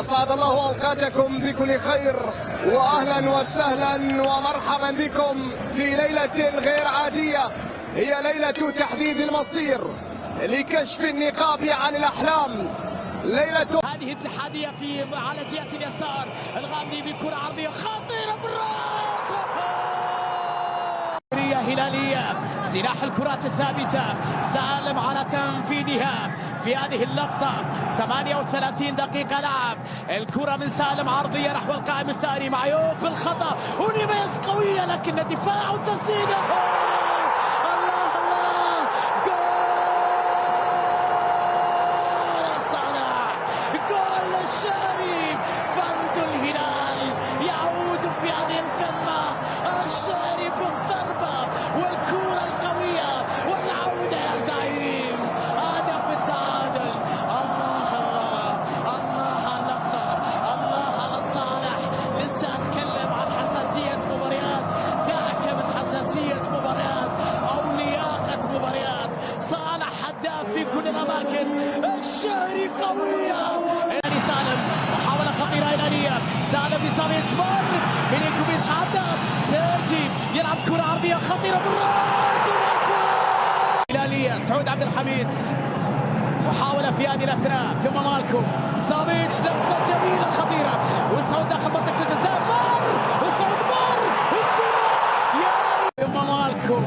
أسعد الله أوقاتكم بكل خير، وأهلا وسهلا ومرحبا بكم في ليلة غير عادية. هي ليلة تحديد المصير لكشف النقاب عن الأحلام. ليلة هذه اتحادية على جهة اليسار، الغامدي بكرة عرضية خطيرة بالراس، هلالية، سلاح الكرات الثابتة، سالم على تنفيذها في هذه اللقطة. 38 دقيقة لعب، الكرة من سالم عرضية نحو القائم الثاني، معيوف بالخطأ، ونيفيز قوية لكن الدفاع والتسديدة. الله الله، جول صالح، جول الشهري، فرد الهلال يعود في هذه الكلمة، الشهري بالضربة والكرة القوية والعودة يا زعيم، هدف التعادل. الله الله الله على اللقطة، الله على صالح. لسه أتكلم عن حساسية مباريات، دعك من حساسية مباريات أو لياقة مباريات. صالح هداف في كل الأماكن، الشهري قوية. سالم محاولة خطيرة هلالية، سالم لساميتش مر ميلينكوفيتش عدى، سيرجي يلعب كرة عرضية خطيرة بالراس، هلالية. سعود عبد الحميد محاولة في هذه الأثناء، ثم مالكم ساميتش، لمسة جميلة خطيرة، وسعود داخل منطقة الجزاء، مر وسعود مر، الكرة ثم مالكم